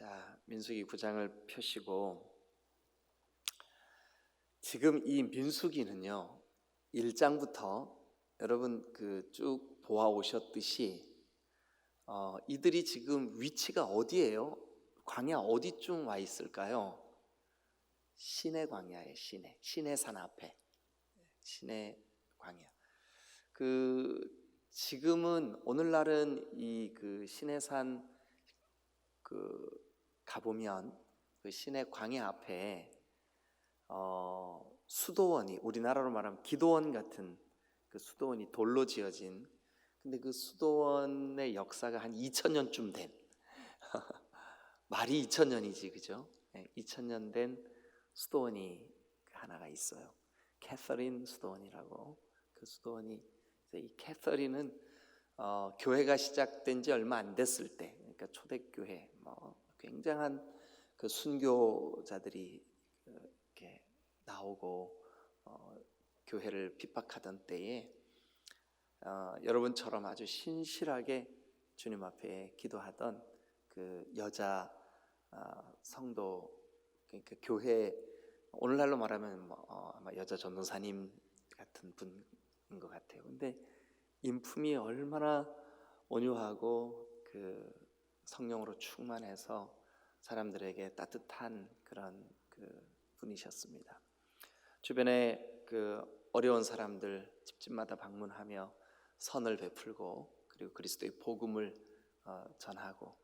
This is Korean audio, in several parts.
자, 민수기 9장을 펴시고 지금 이 민수기는요 1장부터 여러분 쭉 보아 오셨듯이 이들이 지금 위치가 어디예요? 광야 어디쯤 와 있을까요? 시내 광야에 시내 산 앞에 시내 광야. 지금은 오늘날은 이 시내 산 가보면 그 시내 광야 앞에 수도원이 우리나라로 말하면 기도원 같은 그 수도원이 돌로 지어진, 근데 그 수도원의 역사가 한 2000년쯤 된 말이 2000년이지 그죠? 2000년 된 수도원이 하나가 있어요. 캐서린 수도원이라고. 그 수도원이 이 캐서린은 교회가 시작된 지 얼마 안 됐을 때, 그러니까 초대교회 굉장한 그 순교자들이 이렇게 나오고 교회를 핍박하던 때에 여러분처럼 아주 신실하게 주님 앞에 기도하던 그 여자 성도, 그러니까 교회 오늘날로 말하면 아마 여자 전도사님 같은 분인 것 같아요. 근데 인품이 얼마나 온유하고 성령으로 충만해서 사람들에게 따뜻한 그런 분이셨습니다. 주변에 어려운 사람들 집집마다 방문하며 선을 베풀고 그리고 그리스도의 복음을 전하고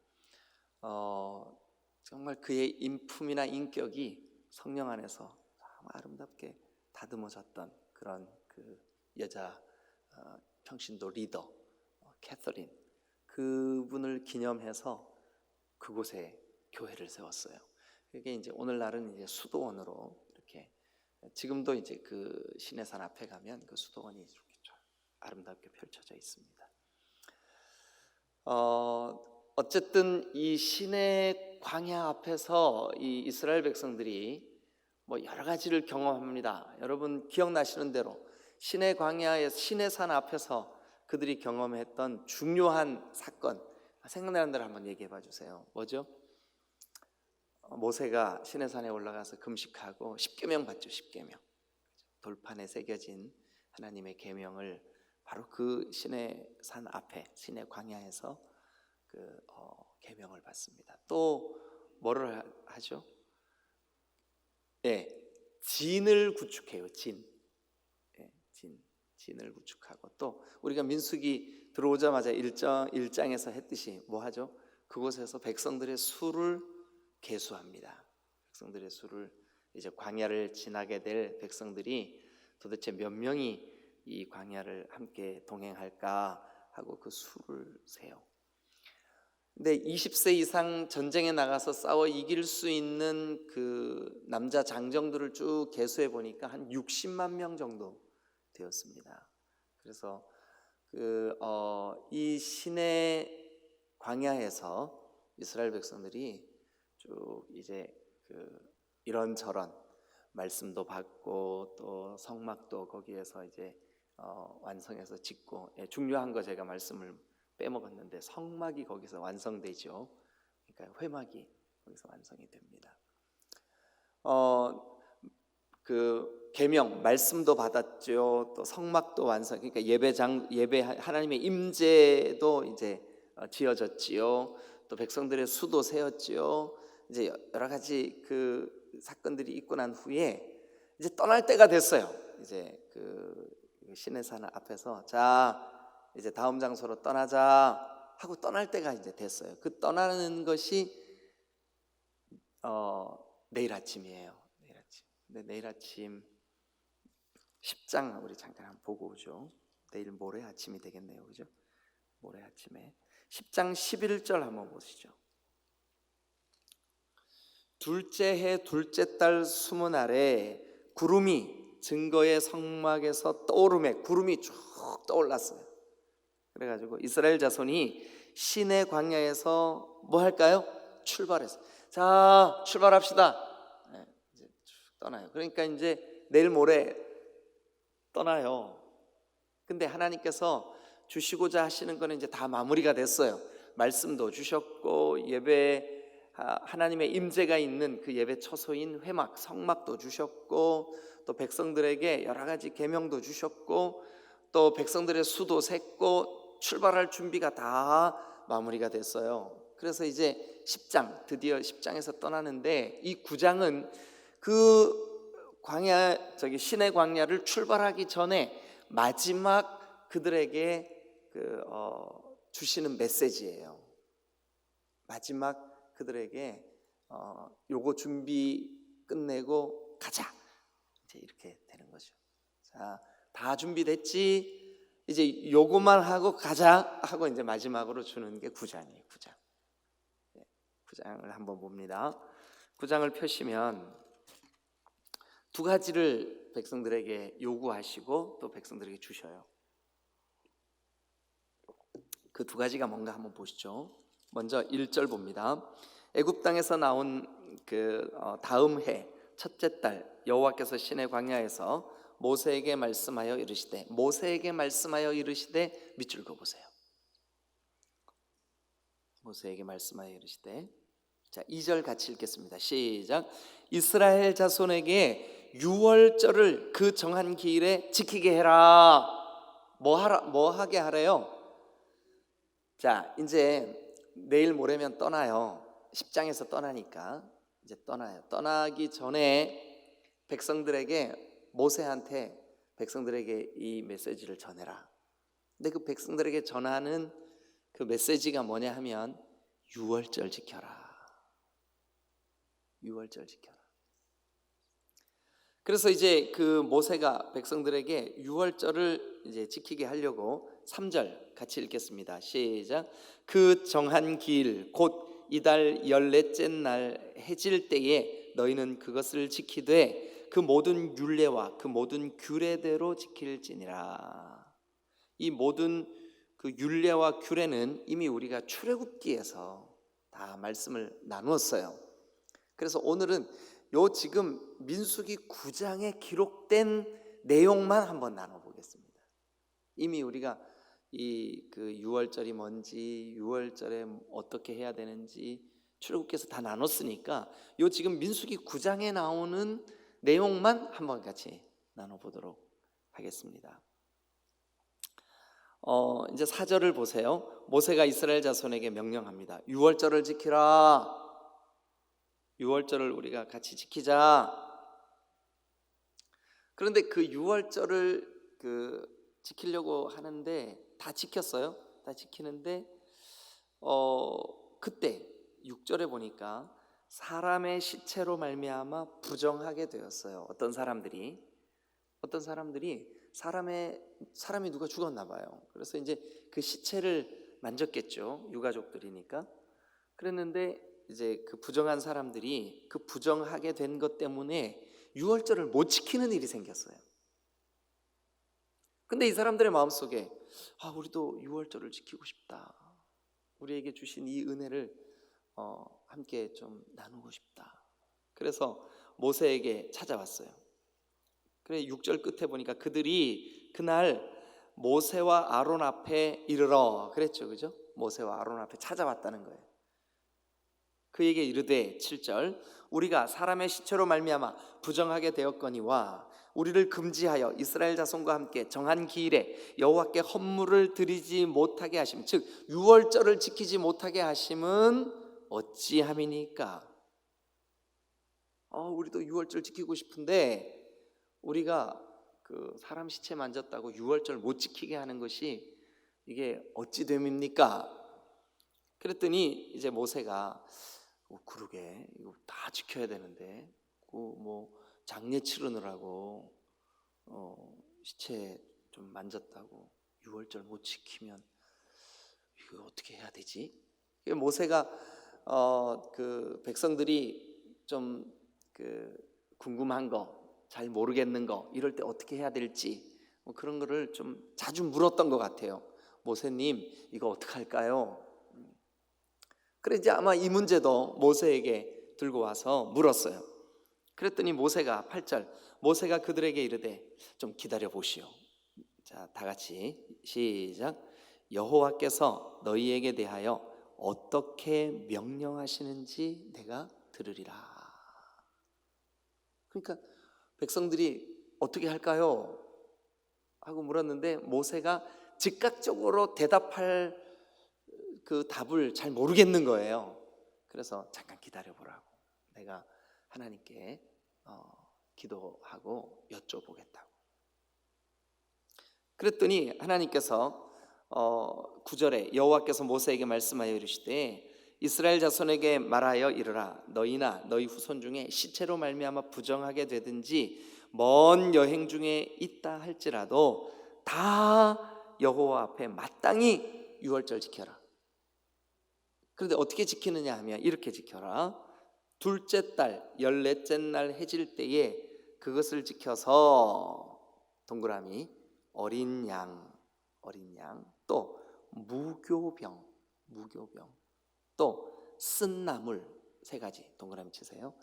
정말 그의 인품이나 인격이 성령 안에서 참 아름답게 다듬어졌던 그런 여자 평신도 리더 캐서린, 그분을 기념해서 그곳에 교회를 세웠어요. 그게 이제 오늘날은 이제 수도원으로 이렇게, 지금도 이제 시내산 앞에 가면 그 수도원이 이렇게 아름답게 펼쳐져 있습니다. 어쨌든 이 시내 광야 앞에서 이 이스라엘 백성들이 여러 가지를 경험합니다. 여러분 기억나시는 대로 시내 광야의 시내산 앞에서 그들이 경험했던 중요한 사건, 생각나는 대로 한번 얘기해 봐 주세요. 뭐죠? 모세가 시내산에 올라가서 금식하고 십계명 받죠. 십계명, 돌판에 새겨진 하나님의 계명을 바로 그 시내산 앞에 시내 광야에서 계명을 받습니다. 또 뭐를 하죠? 진을 구축해요. 진을 구축하고, 또 우리가 민수기 들어오자마자 1장에서 했듯이 뭐 하죠? 그곳에서 백성들의 수를 계수합니다. 백성들의 수를, 이제 광야를 지나게 될 백성들이 도대체 몇 명이 이 광야를 함께 동행할까 하고 그 수를 세요. 근데 20세 이상 전쟁에 나가서 싸워 이길 수 있는 그 남자 장정들을 쭉 계수해 보니까 한 60만 명 정도 되었습니다. 그래서 이 시내 광야에서 이스라엘 백성들이 쭉 이제 이런저런 말씀도 받고 또 성막도 거기에서 이제 완성해서 짓고, 중요한 거 제가 말씀을 빼먹었는데 성막이 거기서 완성되죠. 그러니까 회막이 거기서 완성이 됩니다. 계명 말씀도 받았죠. 또 성막도 완성, 그러니까 예배 하나님의 임재도 이제 지어졌지요. 또 백성들의 수도 세웠지요. 이제 여러 가지 사건들이 있고 난 후에 이제 떠날 때가 됐어요. 이제 시내산 앞에서 자 이제 다음 장소로 떠나자 하고 떠날 때가 이제 됐어요. 그 떠나는 것이 내일 아침이에요. 근데 내일 아침 10장 우리 잠깐 한번 보고 오죠. 내일 모레 아침이 되겠네요, 그죠? 모레 아침에 10장 11절 한번 보시죠. 둘째 해 둘째 달 20날에 구름이 증거의 성막에서 떠오르매, 구름이 쭉 떠올랐어요. 그래가지고 이스라엘 자손이 시내 광야에서 뭐 할까요? 출발했어요. 자, 출발합시다. 이제 쭉 떠나요. 그러니까 이제 내일 모레 떠나요. 근데 하나님께서 주시고자 하시는 거는 이제 다 마무리가 됐어요. 말씀도 주셨고 예배 하나님의 임재가 있는 그 예배 처소인 회막, 성막도 주셨고, 또 백성들에게 여러 가지 계명도 주셨고, 또 백성들의 수도 셌고, 출발할 준비가 다 마무리가 됐어요. 그래서 이제 10장, 드디어 10장에서 떠나는데, 이 9장은 그 광야, 신의 광야를 출발하기 전에 마지막 그들에게 주시는 메시지예요. 마지막 그들에게 요거 준비 끝내고 가자, 이제 이렇게 되는 거죠. 자, 다 준비됐지, 이제 요거만 하고 가자 하고 이제 마지막으로 주는 게 9장이에요. 9장. 9장을 한번 봅니다. 9장을 펴시면 두 가지를 백성들에게 요구하시고 또 백성들에게 주셔요. 그 두 가지가 뭔가 한번 보시죠. 먼저 1절 봅니다. 애굽 땅에서 나온 그 다음 해 첫째 달 여호와께서 시내 광야에서 모세에게 말씀하여 이르시되, 모세에게 말씀하여 이르시되, 밑줄 그어보세요. 모세에게 말씀하여 이르시되, 자 2절 같이 읽겠습니다. 시작. 이스라엘 자손에게 유월절을 그 정한 기일에 지키게 해라. 뭐 하게 하래요? 자, 이제 내일 모레면 떠나요. 10장에서 떠나니까 이제 떠나요. 떠나기 전에 백성들에게, 모세한테 백성들에게 이 메시지를 전해라. 근데 그 백성들에게 전하는 그 메시지가 뭐냐 하면 유월절 지켜라. 유월절 지켜라. 그래서 이제 그 모세가 백성들에게 유월절을 이제 지키게 하려고 3절 같이 읽겠습니다. 시작. 그 정한 기일 곧 이달 14째 날 해질 때에 너희는 그것을 지키되 그 모든 율례와 그 모든 규례대로 지킬지니라. 이 모든 그 율례와 규례는 이미 우리가 출애굽기에서 다 말씀을 나누었어요. 그래서 오늘은 요 지금 민수기 9장에 기록된 내용만 한번 나눠보겠습니다. 이미 우리가 이 그 유월절이 뭔지, 유월절에 어떻게 해야 되는지 출애굽기에서 다 나눴으니까 요 지금 민수기 9장에 나오는 내용만 한번 같이 나눠보도록 하겠습니다. 이제 4절을 보세요. 모세가 이스라엘 자손에게 명령합니다. 유월절을 지키라. 유월절을 우리가 같이 지키자. 그런데 그 유월절을 지키려고 하는데 다 지켰어요. 다 지키는데 그때 6절에 보니까 사람의 시체로 말미암아 부정하게 되었어요. 어떤 사람들이 사람이 누가 죽었나 봐요. 그래서 이제 그 시체를 만졌겠죠. 유가족들이니까. 그랬는데 이제 그 부정한 사람들이 그 부정하게 된 것 때문에 유월절을 못 지키는 일이 생겼어요. 근데 이 사람들의 마음속에 우리도 유월절을 지키고 싶다. 우리에게 주신 이 은혜를 함께 좀 나누고 싶다. 그래서 모세에게 찾아왔어요. 그래 6절 끝에 보니까 그들이 그날 모세와 아론 앞에 이르러 그랬죠. 그죠? 모세와 아론 앞에 찾아왔다는 거예요. 그에게 이르되 7절 우리가 사람의 시체로 말미암아 부정하게 되었거니와 우리를 금지하여 이스라엘 자손과 함께 정한 기일에 여호와께 헌물을 드리지 못하게 하심, 즉 유월절을 지키지 못하게 하심은 어찌함이니까? 우리도 유월절 지키고 싶은데 우리가 그 사람 시체 만졌다고 유월절 못 지키게 하는 것이 이게 어찌 됨입니까? 그랬더니 이제 모세가 그러게 이거 다 지켜야 되는데 뭐 장례 치르느라고 시체 좀 만졌다고 유월절 못 지키면 이거 어떻게 해야 되지? 모세가 그 백성들이 좀 궁금한 거, 잘 모르겠는 거, 이럴 때 어떻게 해야 될지 그런 거를 좀 자주 물었던 것 같아요. 모세님 이거 어떻게 할까요? 그래 이제 아마 이 문제도 모세에게 들고 와서 물었어요. 그랬더니 모세가 8절 모세가 그들에게 이르되 좀 기다려 보시오. 자, 다 같이 시작. 여호와께서 너희에게 대하여 어떻게 명령하시는지 내가 들으리라. 그러니까 백성들이 어떻게 할까요? 하고 물었는데 모세가 즉각적으로 대답할 그 답을 잘 모르겠는 거예요. 그래서 잠깐 기다려보라고, 내가 하나님께 기도하고 여쭤보겠다고. 그랬더니 하나님께서 9절에 여호와께서 모세에게 말씀하여 이르시되 이스라엘 자손에게 말하여 이르라. 너희나 너희 후손 중에 시체로 말미암아 부정하게 되든지 먼 여행 중에 있다 할지라도 다 여호와 앞에 마땅히 유월절 지켜라. 그런데 어떻게 지키느냐 하면 이렇게 지켜라. 둘째 달 14째 날 해질 때에 그것을 지켜서 동그라미 어린 양, 또 무교병, 또 쓴 나물, 세 가지 동그라미 치세요.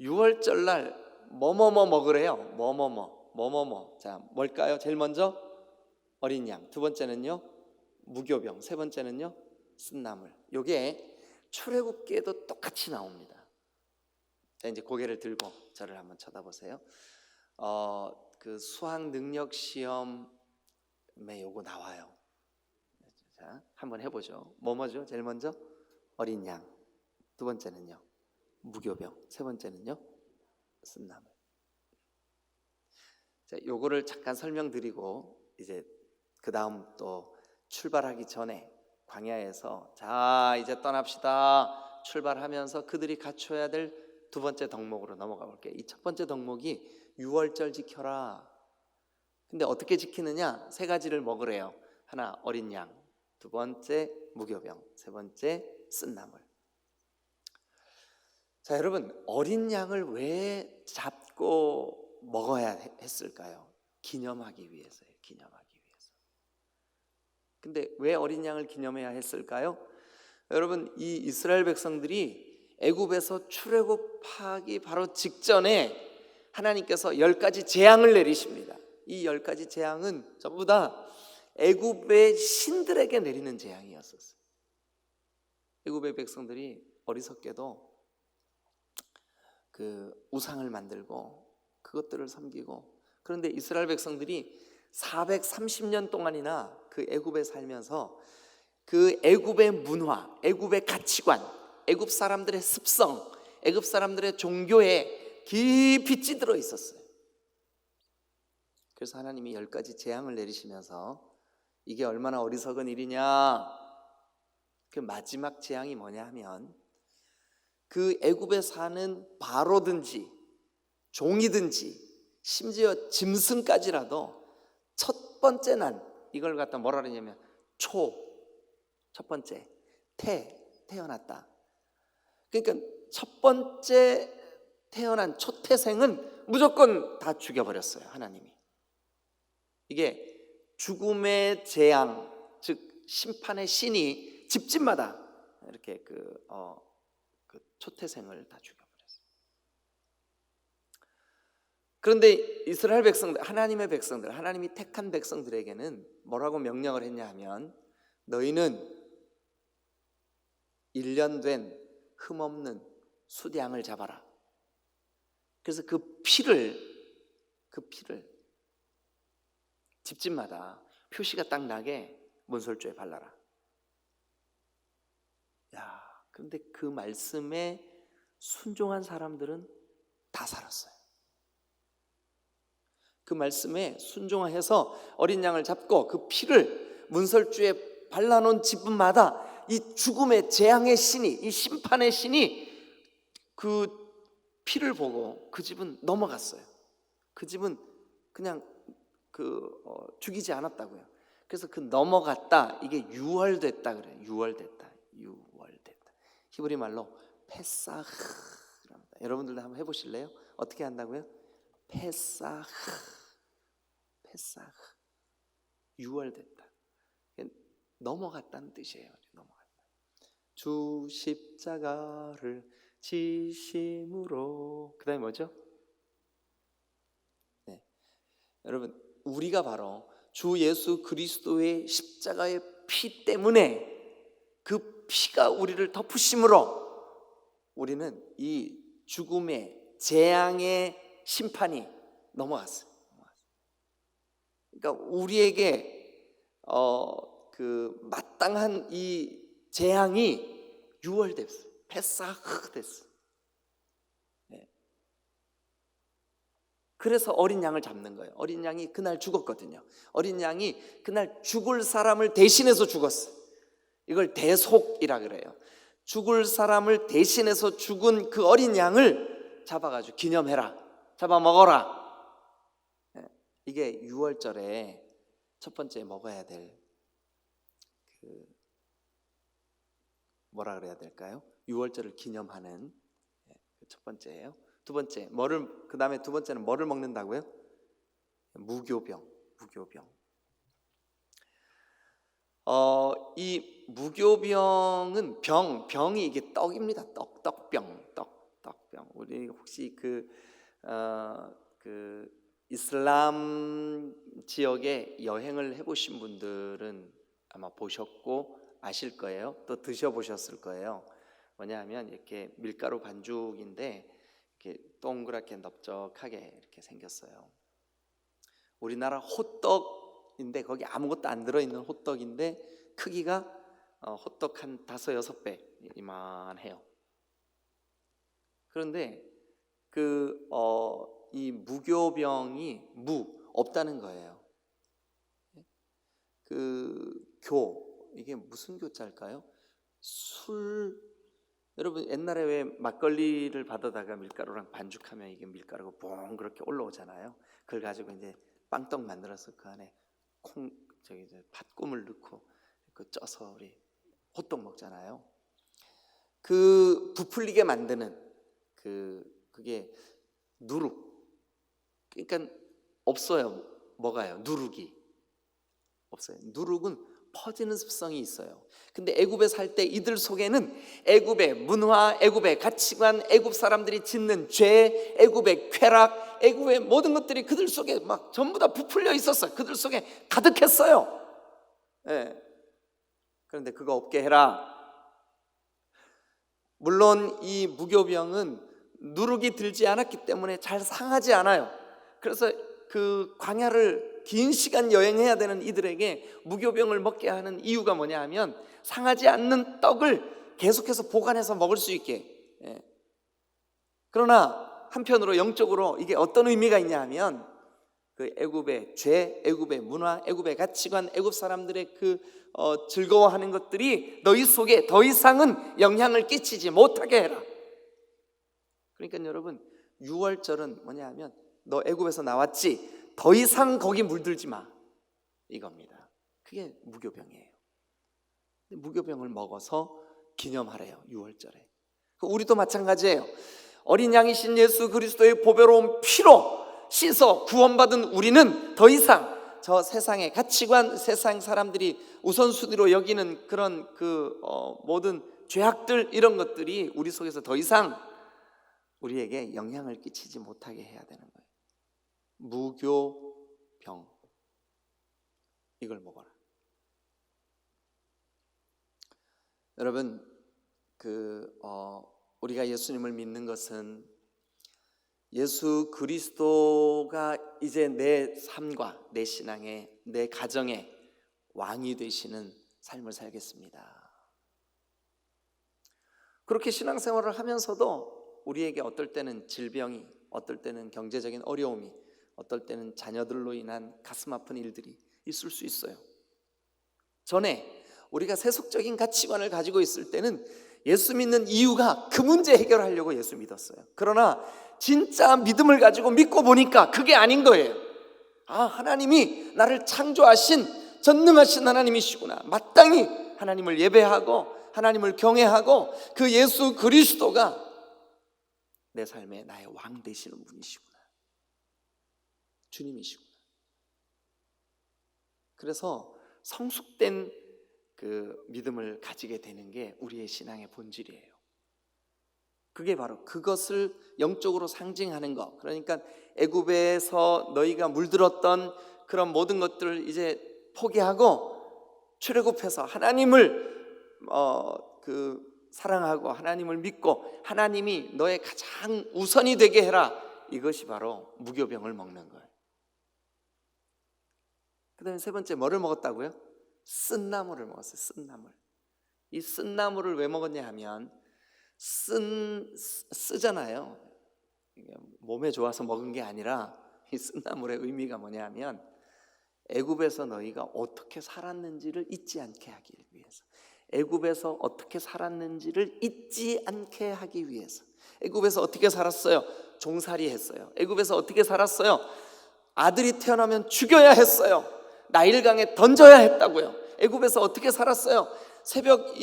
6월절 날 뭐뭐뭐 먹으래요. 뭐뭐뭐. 자, 뭘까요? 제일 먼저 어린 양, 두 번째는요 무교병, 세 번째는요 쓴 나물. 요게 출애굽기에도 똑같이 나옵니다. 자, 이제 고개를 들고 저를 한번 쳐다보세요. 그 수학 능력 시험에 요거 나와요. 자, 한번 해보죠. 뭐죠? 제일 먼저 어린 양, 두 번째는요 무교병, 세 번째는요 쓴 나물. 자, 요거를 잠깐 설명드리고 이제 그 다음 또 출발하기 전에 광야에서 자 이제 떠납시다 출발하면서 그들이 갖춰야 될 두 번째 덕목으로 넘어가 볼게요. 이 첫 번째 덕목이 유월절 지켜라. 근데 어떻게 지키느냐? 세 가지를 먹으래요. 하나 어린 양, 두 번째 무교병, 세 번째 쓴 나물. 자, 여러분, 어린 양을 왜 잡고 먹어야 했을까요? 기념하기 위해서예요. 기념하기 위해서. 근데 왜 어린 양을 기념해야 했을까요? 여러분, 이 이스라엘 백성들이 애굽에서 출애굽하기 바로 직전에 하나님께서 10가지 재앙을 내리십니다. 이 10가지 재앙은 전부 다 애굽의 신들에게 내리는 재앙이었었어요. 애굽의 백성들이 어리석게도 그 우상을 만들고 그것들을 섬기고, 그런데 이스라엘 백성들이 430년 동안이나 그 애굽에 살면서 그 애굽의 문화, 애굽의 가치관, 애굽 사람들의 습성, 애굽 사람들의 종교에 깊이 찌들어 있었어요. 그래서 하나님이 10가지 재앙을 내리시면서 이게 얼마나 어리석은 일이냐, 그 마지막 재앙이 뭐냐 하면 그 애굽에 사는 바로든지 종이든지 심지어 짐승까지라도 첫 번째 날 이걸 갖다 뭐라 그러냐면 첫 번째 태어났다. 그러니까 첫 번째 태어난 초태생은 무조건 다 죽여버렸어요. 하나님이. 이게 죽음의 재앙, 즉 심판의 신이 집집마다 이렇게 그 초태생을 다 죽여버렸어요. 그런데 이스라엘 백성들, 하나님의 백성들, 하나님이 택한 백성들에게는 뭐라고 명령을 했냐 하면 너희는 1년 된 흠없는 숫양을 잡아라. 그래서 그 피를 집집마다 표시가 딱 나게 문설주에 발라라. 야, 그런데 그 말씀에 순종한 사람들은 다 살았어요. 그 말씀에 순종해서 어린 양을 잡고 그 피를 문설주에 발라놓은 집마다 이 죽음의 재앙의 신이, 이 심판의 신이 그 피를 보고 그 집은 넘어갔어요. 그 집은 그냥 죽이지 않았다고요. 그래서 그 넘어갔다, 이게 유월됐다 그래요. 유월됐다. 히브리 말로 페사흐랍니다. 여러분들도 한번 해보실래요? 어떻게 한다고요? 페사흐. 유월됐다. 넘어갔다는 뜻이에요. 넘어갔다. 주 십자가를 지심으로. 그 다음에 뭐죠? 네. 여러분, 우리가 바로 주 예수 그리스도의 십자가의 피 때문에 그 피가 우리를 덮으심으로 우리는 이 죽음의 재앙의 심판이 넘어갔어요. 그러니까 우리에게 그 마땅한 이 재앙이 유월됐어요. 패사흐 됐어요. 네. 그래서 어린 양을 잡는 거예요. 어린 양이 그날 죽었거든요. 어린 양이 그날 죽을 사람을 대신해서 죽었어요. 이걸 대속이라 그래요. 죽을 사람을 대신해서 죽은 그 어린 양을 잡아가지고 기념해라, 잡아먹어라. 이게 유월절에 첫 번째 먹어야 될 뭐라 그래야 될까요? 유월절을 기념하는 첫 번째예요. 두 번째, 그 다음에 두 번째는 뭐를 먹는다고요? 무교병. 이 무교병은 병이 이게 떡입니다. 떡병. 우리 혹시 그 이슬람 지역에 여행을 해보신 분들은 아마 보셨고 아실 거예요. 또 드셔보셨을 거예요. 뭐냐면 이렇게 밀가루 반죽인데 이렇게 동그랗게 넓적하게 이렇게 생겼어요. 우리나라 호떡인데 거기 아무것도 안 들어있는 호떡인데 크기가 호떡 한 5-6배 이만해요. 그런데 이 무교병이 없다는 거예요. 이게 무슨 교자일까요? 여러분 옛날에 왜 막걸리를 받아다가 밀가루랑 반죽하면 이게 밀가루가 봉 그렇게 올라오잖아요. 그걸 가지고 이제 빵떡 만들어서 그 안에 팥꿈을 넣고 쪄서 우리 호떡 먹잖아요. 그 부풀리게 만드는 그게 누룩. 그러니까 없어요. 뭐가요? 누룩이 없어요. 누룩은 퍼지는 습성이 있어요. 근데 애굽에 살 때 이들 속에는 애굽의 문화, 애굽의 가치관, 애굽 사람들이 짓는 죄, 애굽의 쾌락, 애굽의 모든 것들이 그들 속에 막 전부 다 부풀려 있었어요. 그들 속에 가득했어요. 네. 그런데 그거 없게 해라. 물론 이 무교병은 누룩이 들지 않았기 때문에 잘 상하지 않아요. 그래서 그 광야를 긴 시간 여행해야 되는 이들에게 무교병을 먹게 하는 이유가 뭐냐 하면 상하지 않는 떡을 계속해서 보관해서 먹을 수 있게. 그러나 한편으로 영적으로 이게 어떤 의미가 있냐 하면 그 애굽의 죄, 애굽의 문화, 애굽의 가치관, 애굽 사람들의 즐거워하는 것들이 너희 속에 더 이상은 영향을 끼치지 못하게 해라. 그러니까 여러분 유월절은 뭐냐 하면 너 애굽에서 나왔지? 더 이상 거기 물들지 마 이겁니다. 그게 무교병이에요. 무교병을 먹어서 기념하래요. 유월절에. 우리도 마찬가지예요. 어린 양이신 예수 그리스도의 보배로운 피로 씻어 구원받은 우리는 더 이상 저 세상의 가치관, 세상 사람들이 우선순위로 여기는 그런 모든 죄악들 이런 것들이 우리 속에서 더 이상 우리에게 영향을 끼치지 못하게 해야 되는 거예요. 무교병 이걸 먹어라. 여러분 우리가 예수님을 믿는 것은 예수 그리스도가 이제 내 삶과 내 신앙의 내 가정의 왕이 되시는 삶을 살겠습니다. 그렇게 신앙생활을 하면서도 우리에게 어떨 때는 질병이, 어떨 때는 경제적인 어려움이, 어떨 때는 자녀들로 인한 가슴 아픈 일들이 있을 수 있어요. 전에 우리가 세속적인 가치관을 가지고 있을 때는 예수 믿는 이유가 그 문제 해결하려고 예수 믿었어요. 그러나 진짜 믿음을 가지고 믿고 보니까 그게 아닌 거예요. 하나님이 나를 창조하신 전능하신 하나님이시구나. 마땅히 하나님을 예배하고 하나님을 경외하고 그 예수 그리스도가 내 삶에 나의 왕 되시는 분이시구나. 주님이시구나. 그래서 성숙된 그 믿음을 가지게 되는 게 우리의 신앙의 본질이에요. 그게 바로 그것을 영적으로 상징하는 것. 그러니까 애굽에서 너희가 물들었던 그런 모든 것들을 이제 포기하고 출애굽해서 하나님을 사랑하고 하나님을 믿고 하나님이 너의 가장 우선이 되게 해라. 이것이 바로 무교병을 먹는 거예요. 그 다음에 세 번째 뭐를 먹었다고요? 쓴나물을 먹었어요. 쓴나물. 이 쓴나물을 왜 먹었냐 하면 쓰잖아요. 몸에 좋아서 먹은 게 아니라 이 쓴나물의 의미가 뭐냐 하면 애굽에서 너희가 어떻게 살았는지를 잊지 않게 하기 위해서, 애굽에서 어떻게 살았는지를 잊지 않게 하기 위해서. 애굽에서 어떻게 살았어요? 종살이 했어요. 애굽에서 어떻게 살았어요? 아들이 태어나면 죽여야 했어요. 나일강에 던져야 했다고요. 애굽에서 어떻게 살았어요? 새벽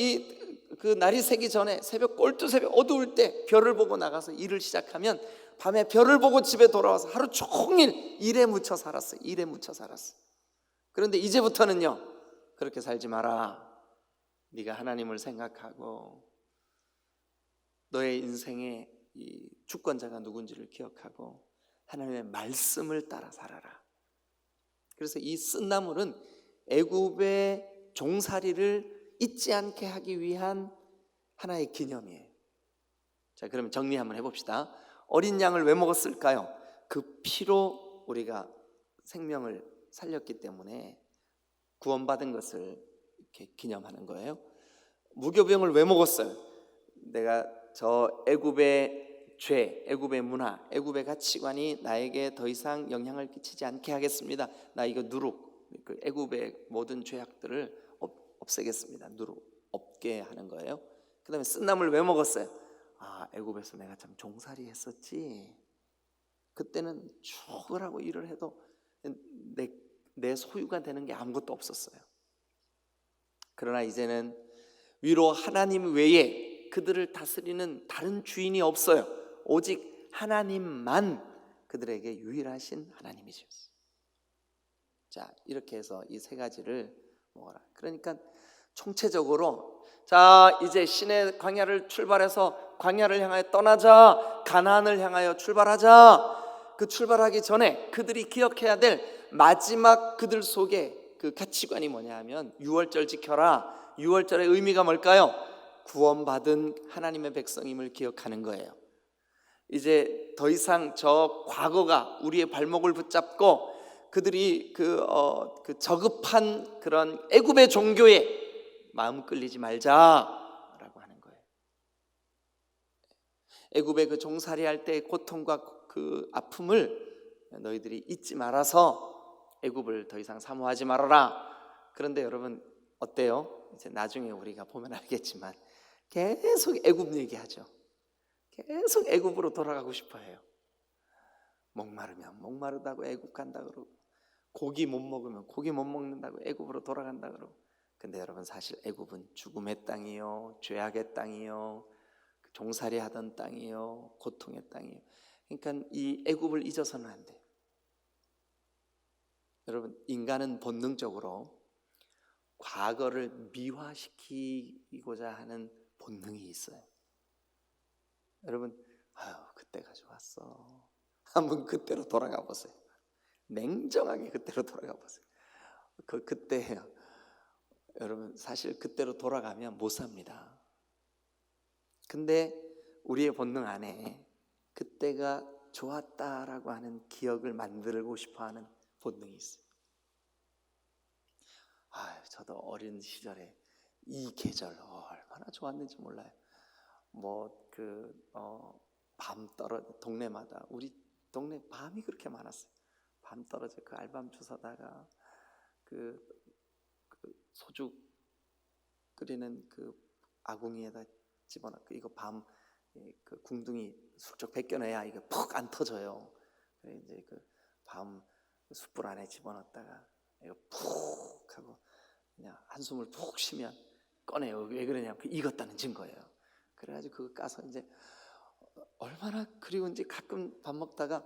그 날이 새기 전에 새벽 꼴뚜새벽 어두울 때 별을 보고 나가서 일을 시작하면 밤에 별을 보고 집에 돌아와서 하루 종일 일에 묻혀 살았어요. 일에 묻혀 살았어요. 그런데 이제부터는요, 그렇게 살지 마라. 네가 하나님을 생각하고 너의 인생의 이 주권자가 누군지를 기억하고 하나님의 말씀을 따라 살아라. 그래서 이 쓴나물은 애굽의 종살이를 잊지 않게 하기 위한 하나의 기념이에요. 자, 그러면 정리 한번 해봅시다. 어린 양을 왜 먹었을까요? 그 피로 우리가 생명을 살렸기 때문에 구원받은 것을 이렇게 기념하는 거예요. 무교병을 왜 먹었어요? 내가 저 애굽의 죄, 애굽의 문화, 애굽의 가치관이 나에게 더 이상 영향을 끼치지 않게 하겠습니다. 나 이거 누룩, 그 애굽의 모든 죄악들을 없애겠습니다. 누룩 없게 하는 거예요. 그 다음에 쓴나물 왜 먹었어요? 애굽에서 내가 참 종살이 했었지. 그때는 죽으라고 일을 해도 내 소유가 되는 게 아무것도 없었어요. 그러나 이제는 위로 하나님 외에 그들을 다스리는 다른 주인이 없어요. 오직 하나님만 그들에게 유일하신 하나님이셨어요. 자, 이렇게 해서 이 세 가지를 먹어라. 그러니까 총체적으로 자, 이제 시내 광야를 출발해서 광야를 향하여 떠나자. 가나안을 향하여 출발하자. 그 출발하기 전에 그들이 기억해야 될 마지막 그들 속에 그 가치관이 뭐냐 하면 유월절 지켜라. 유월절의 의미가 뭘까요? 구원받은 하나님의 백성임을 기억하는 거예요. 이제 더 이상 저 과거가 우리의 발목을 붙잡고 그들이 그 저급한 그런 애굽의 종교에 마음 끌리지 말자라고 하는 거예요. 애굽의 그 종살이 할 때의 고통과 그 아픔을 너희들이 잊지 말아서 애굽을 더 이상 사모하지 말아라. 그런데 여러분 어때요? 이제 나중에 우리가 보면 알겠지만 계속 애굽 얘기하죠. 계속 애굽으로 돌아가고 싶어해요. 목마르면 목마르다고 애굽 간다 그러고, 고기 못 먹으면 고기 못 먹는다고 애굽으로 돌아간다 그러고. 근데 여러분 사실 애굽은 죽음의 땅이요, 죄악의 땅이요, 종살이 하던 땅이요, 고통의 땅이요. 그러니까 이 애굽을 잊어서는 안 돼요. 여러분 인간은 본능적으로 과거를 미화시키고자 하는 본능이 있어요. 여러분 그때가 좋았어. 한번 그때로 돌아가 보세요. 냉정하게 그때로 돌아가 보세요. 그때 여러분 사실 그때로 돌아가면 못 삽니다. 근데 우리의 본능 안에 그때가 좋았다라고 하는 기억을 만들고 싶어하는 본능이 있어요. 저도 어린 시절에 이 계절 얼마나 좋았는지 몰라요. 밤 떨어져 동네마다 우리 동네 밤이 그렇게 많았어요. 밤 떨어져 그 알밤 주워다가 그 소주 끓이는 그 아궁이에다 집어넣고 이거 밤 그 궁둥이 슬쩍 벗겨내야 이게 푹 안 터져요. 그래서 이제 그 밤 숯불 안에 집어넣었다가 이거 푹 하고 그냥 한숨을 푹 쉬면 꺼내요. 왜 그러냐면 익었다는 증거예요. 그래가지고 그거 까서 이제 얼마나 그리운지 가끔 밥 먹다가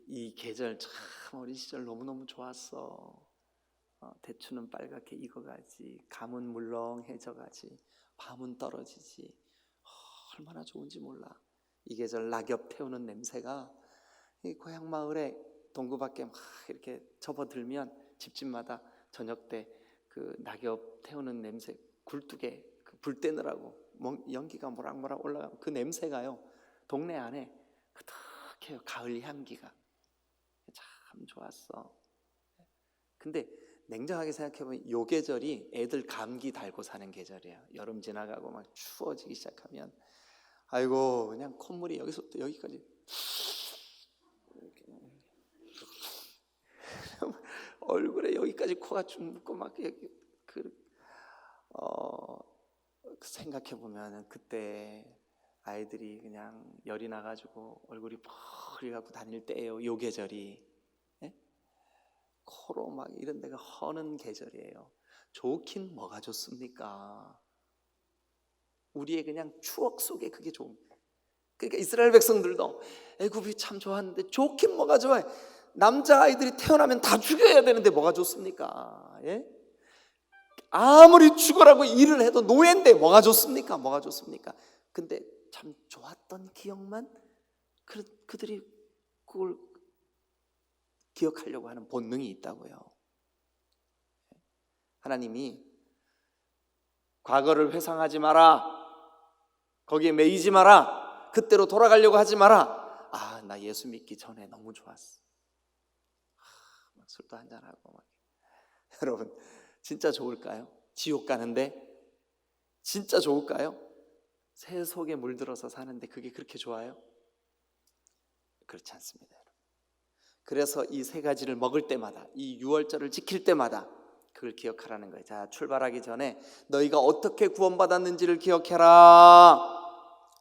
이 계절 참 어린 시절 너무너무 좋았어. 대추는 빨갛게 익어가지, 감은 물렁해져가지, 밤은 떨어지지. 얼마나 좋은지 몰라. 이 계절 낙엽 태우는 냄새가 이 고향 마을에 동구 밖에 막 이렇게 접어들면 집집마다 저녁 때 그 낙엽 태우는 냄새, 굴뚝에 그 불 떼느라고 연기가 모락모락 올라가고 그 냄새가요 동네 안에 그득해요. 가을 향기가 참 좋았어. 근데 냉정하게 생각해보면 요 계절이 애들 감기 달고 사는 계절이에요. 여름 지나가고 막 추워지기 시작하면 아이고 그냥 콧물이 여기서부터 여기까지 이렇게 얼굴에 여기까지 코가 쭉 묻고 막 생각해 보면 그때 아이들이 그냥 열이 나가지고 얼굴이 펄 갖고 다닐 때예요. 요 계절이. 예? 코로 막 이런 데가 허는 계절이에요. 좋긴 뭐가 좋습니까? 우리의 그냥 추억 속에 그게 좋은. 그러니까 이스라엘 백성들도 애굽이 참 좋았는데 좋긴 뭐가 좋아요. 남자 아이들이 태어나면 다 죽여야 되는데 뭐가 좋습니까? 예? 아무리 죽으라고 일을 해도 노예인데 뭐가 좋습니까? 뭐가 좋습니까? 근데 참 좋았던 기억만 그들이 그걸 기억하려고 하는 본능이 있다고요. 하나님이 과거를 회상하지 마라, 거기에 매이지 마라, 그때로 돌아가려고 하지 마라. 아, 나 예수 믿기 전에 너무 좋았어. 막 술도 한잔하고 막. 여러분 진짜 좋을까요? 지옥 가는데 진짜 좋을까요? 새 속에 물들어서 사는데 그게 그렇게 좋아요? 그렇지 않습니다. 그래서 이 세 가지를 먹을 때마다, 이 유월절을 지킬 때마다 그걸 기억하라는 거예요. 자, 출발하기 전에 너희가 어떻게 구원받았는지를 기억해라.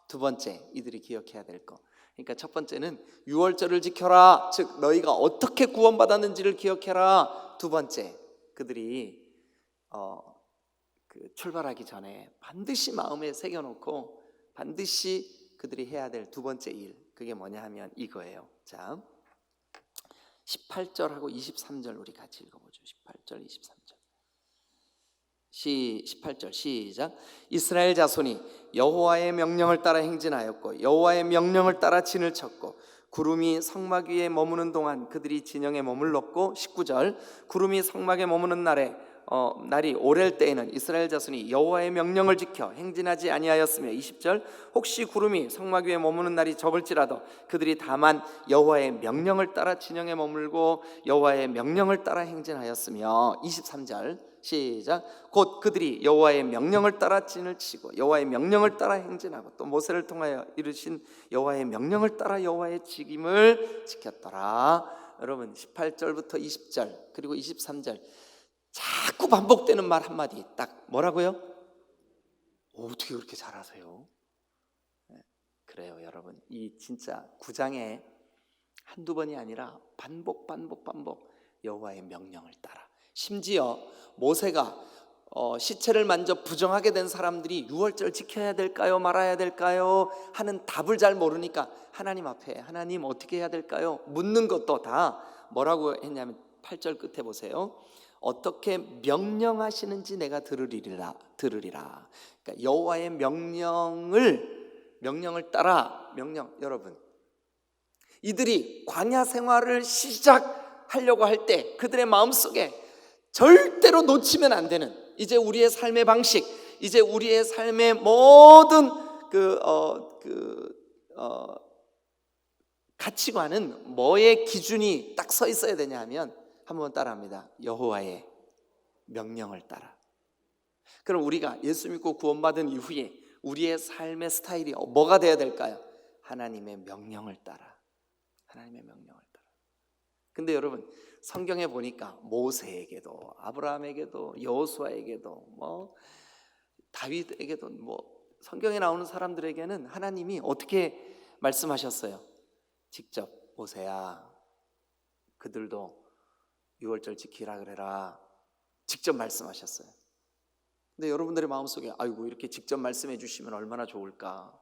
두 번째, 이들이 기억해야 될 거. 그러니까 첫 번째는 유월절을 지켜라. 즉 너희가 어떻게 구원받았는지를 기억해라. 두 번째, 그들이 출발하기 전에 반드시 마음에 새겨놓고 반드시 그들이 해야 될 두 번째 일, 그게 뭐냐 하면 이거예요. 자, 18절하고 23절 우리 같이 읽어보죠. 18절, 23절. 18절 시작. 이스라엘 자손이 여호와의 명령을 따라 행진하였고 여호와의 명령을 따라 진을 쳤고 구름이 성막 위에 머무는 동안 그들이 진영에 머물렀고 19절. 구름이 성막에 머무는 날이 오랠 때에는 이스라엘 자손이 여호와의 명령을 지켜 행진하지 아니하였으며 20절. 혹시 구름이 성막 위에 머무는 날이 적을지라도 그들이 다만 여호와의 명령을 따라 진영에 머물고 여호와의 명령을 따라 행진하였으며 23절 시작. 곧 그들이 여호와의 명령을 따라 진을 치고 여호와의 명령을 따라 행진하고 또 모세를 통하여 이루신 여호와의 명령을 따라 여호와의 직임을 지켰더라. 여러분 18절부터 20절 그리고 23절 자꾸 반복되는 말 한마디 딱 뭐라고요? 어떻게 그렇게 잘하세요? 그래요 여러분, 이 진짜 9장에 한두 번이 아니라 반복 여호와의 명령을 따라. 심지어 모세가 시체를 만져 부정하게 된 사람들이 유월절 지켜야 될까요 말아야 될까요 하는 답을 잘 모르니까 하나님 앞에 하나님 어떻게 해야 될까요 묻는 것도 다 뭐라고 했냐면 8절 끝에 보세요. 어떻게 명령하시는지 내가 들으리라. 그러니까 여호와의 명령을 따라. 여러분 이들이 광야 생활을 시작하려고 할 때 그들의 마음속에 절대로 놓치면 안 되는, 이제 우리의 삶의 방식, 이제 우리의 삶의 모든 가치관은 뭐의 기준이 딱 서 있어야 되냐 하면 한번 따라합니다. 여호와의 명령을 따라. 그럼 우리가 예수 믿고 구원받은 이후에 우리의 삶의 스타일이 뭐가 되어야 될까요? 하나님의 명령을 따라. 하나님의 명령을 따라. 근데 여러분 성경에 보니까 모세에게도 아브라함에게도 여호수아에게도 다윗에게도 성경에 나오는 사람들에게는 하나님이 어떻게 말씀하셨어요? 직접 모세야 그들도 유월절 지키라 그래라. 직접 말씀하셨어요. 근데 여러분들의 마음속에 아이고 이렇게 직접 말씀해 주시면 얼마나 좋을까.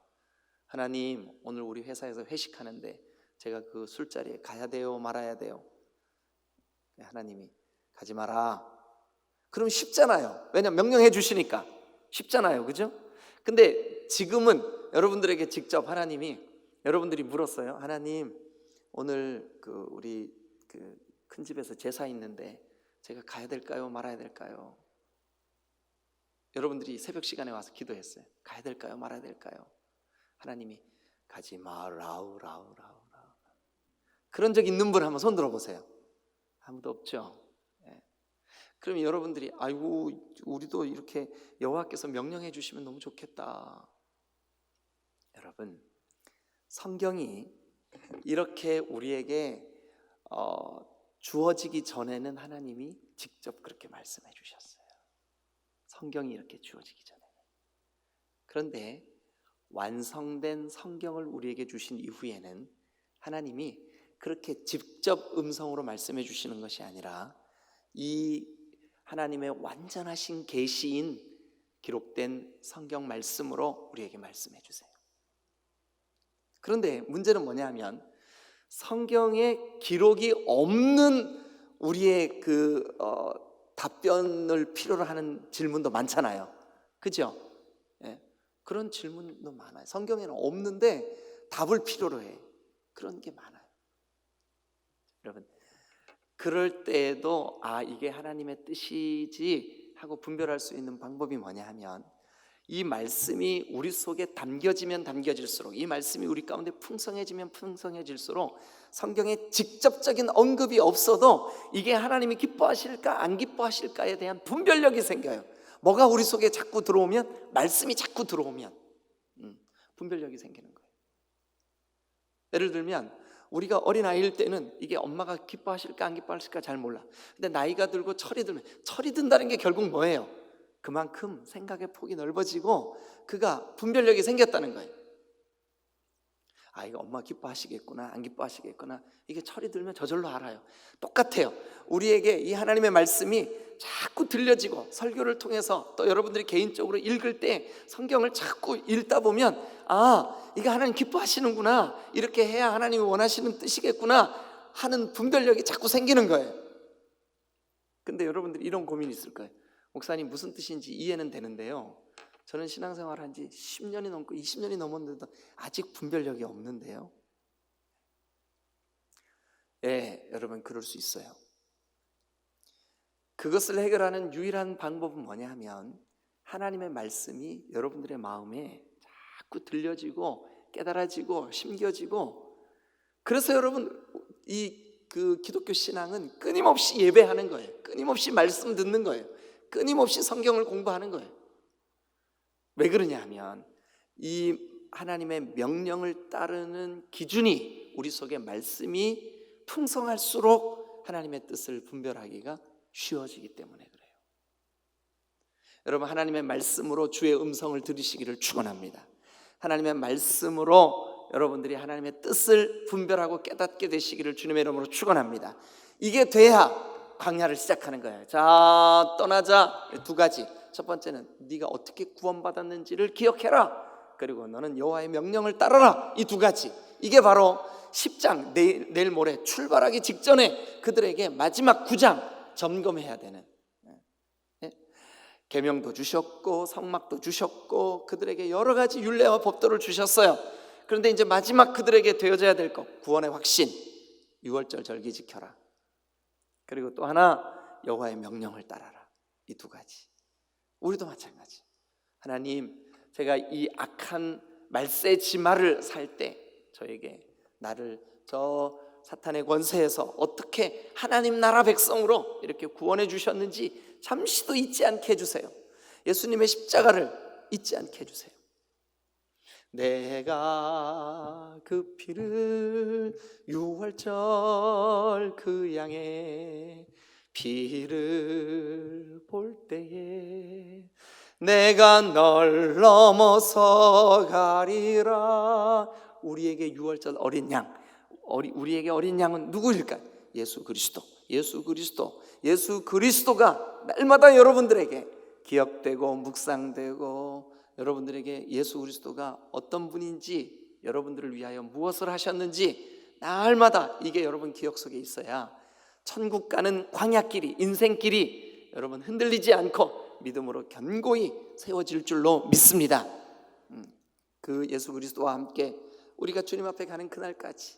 하나님 오늘 우리 회사에서 회식하는데 제가 그 술자리에 가야 돼요 말아야 돼요? 하나님이 가지 마라. 그럼 쉽잖아요. 왜냐면 명령해 주시니까 쉽잖아요. 그죠? 근데 지금은 여러분들에게 직접 하나님이 여러분들이 물었어요. 하나님 오늘 우리 큰 집에서 제사 있는데 제가 가야 될까요 말아야 될까요? 여러분들이 새벽 시간에 와서 기도했어요. 가야 될까요? 말아야 될까요? 하나님이 가지 마라우 라우. 그런 적 있는 분 한번 손 들어보세요. 아무도 없죠? 예. 그럼 여러분들이 아이고 우리도 이렇게 여호와께서 명령해 주시면 너무 좋겠다. 여러분, 성경이 이렇게 우리에게 주어지기 전에는 하나님이 직접 그렇게 말씀해 주셨어요. 성경이 이렇게 주어지기 전에는. 그런데 완성된 성경을 우리에게 주신 이후에는 하나님이 그렇게 직접 음성으로 말씀해 주시는 것이 아니라 이 하나님의 완전하신 계시인 기록된 성경 말씀으로 우리에게 말씀해 주세요. 그런데 문제는 뭐냐 하면 성경에 기록이 없는 우리의 답변을 필요로 하는 질문도 많잖아요. 그죠? 예. 그런 질문도 많아요. 성경에는 없는데 답을 필요로 해. 그런 게 많아요. 여러분, 그럴 때에도 이게 하나님의 뜻이지 하고 분별할 수 있는 방법이 뭐냐 하면 이 말씀이 우리 속에 담겨지면 담겨질수록, 이 말씀이 우리 가운데 풍성해지면 풍성해질수록 성경에 직접적인 언급이 없어도 이게 하나님이 기뻐하실까 안 기뻐하실까에 대한 분별력이 생겨요. 뭐가 우리 속에 자꾸 들어오면, 말씀이 자꾸 들어오면 분별력이 생기는 거예요. 예를 들면 우리가 어린아이일 때는 이게 엄마가 기뻐하실까 안 기뻐하실까 잘 몰라. 근데 나이가 들고 철이 들면, 철이 든다는 게 결국 뭐예요? 그만큼 생각의 폭이 넓어지고 그가 분별력이 생겼다는 거예요. 이거 엄마 기뻐하시겠구나 안 기뻐하시겠구나, 이게 철이 들면 저절로 알아요. 똑같아요. 우리에게 이 하나님의 말씀이 자꾸 들려지고 설교를 통해서 또 여러분들이 개인적으로 읽을 때 성경을 자꾸 읽다 보면 이게 하나님 기뻐하시는구나, 이렇게 해야 하나님이 원하시는 뜻이겠구나 하는 분별력이 자꾸 생기는 거예요. 근데 여러분들이 이런 고민이 있을 거예요. 목사님 무슨 뜻인지 이해는 되는데요, 저는 신앙생활 한 지 10년이 넘고 20년이 넘었는데도 아직 분별력이 없는데요. 예, 여러분 그럴 수 있어요. 그것을 해결하는 유일한 방법은 뭐냐 하면 하나님의 말씀이 여러분들의 마음에 자꾸 들려지고 깨달아지고 심겨지고, 그래서 여러분 그 기독교 신앙은 끊임없이 예배하는 거예요. 끊임없이 말씀 듣는 거예요. 끊임없이 성경을 공부하는 거예요. 왜 그러냐 하면 이 하나님의 명령을 따르는 기준이 우리 속에 말씀이 풍성할수록 하나님의 뜻을 분별하기가 쉬워지기 때문에 그래요. 여러분, 하나님의 말씀으로 주의 음성을 들으시기를 축원합니다. 하나님의 말씀으로 여러분들이 하나님의 뜻을 분별하고 깨닫게 되시기를 주님의 이름으로 축원합니다. 이게 돼야 광야를 시작하는 거예요. 자, 떠나자. 두 가지. 첫 번째는 네가 어떻게 구원받았는지를 기억해라. 그리고 너는 여호와의 명령을 따르라. 이 두 가지. 이게 바로 10장 내일 모레 출발하기 직전에 그들에게 마지막 9장 점검해야 되는, 계명도 주셨고 성막도 주셨고 그들에게 여러 가지 율례와 법도를 주셨어요. 그런데 이제 마지막 그들에게 되어져야 될 것, 구원의 확신, 유월절 절기 지켜라. 그리고 또 하나, 여호와의 명령을 따라라. 이 두 가지. 우리도 마찬가지. 하나님, 제가 이 악한 말세 지마를 살 때 저에게 나를 저 사탄의 권세에서 어떻게 하나님 나라 백성으로 이렇게 구원해 주셨는지 잠시도 잊지 않게 해주세요. 예수님의 십자가를 잊지 않게 해주세요. 내가 그 피를 유월절 그 양의 피를 볼 때에 내가 널 넘어서 가리라. 우리에게 유월절 어린 양, 우리에게 어린 양은 누구일까? 예수 그리스도. 예수 그리스도가 날마다 여러분들에게 기억되고 묵상되고, 여러분들에게 예수 그리스도가 어떤 분인지, 여러분들을 위하여 무엇을 하셨는지 날마다 이게 여러분 기억 속에 있어야 천국 가는 광야길이, 인생길이 여러분 흔들리지 않고 믿음으로 견고히 세워질 줄로 믿습니다. 그 예수 그리스도와 함께 우리가 주님 앞에 가는 그날까지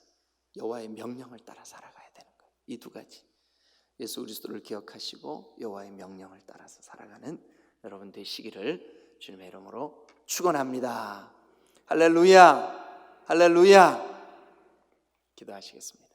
여호와의 명령을 따라 살아가야 되는 거예요. 이 두 가지, 예수 그리스도를 기억하시고 여호와의 명령을 따라서 살아가는 여러분 되시기를 주님의 이름으로 축원합니다. 할렐루야, 할렐루야. 기도하시겠습니다.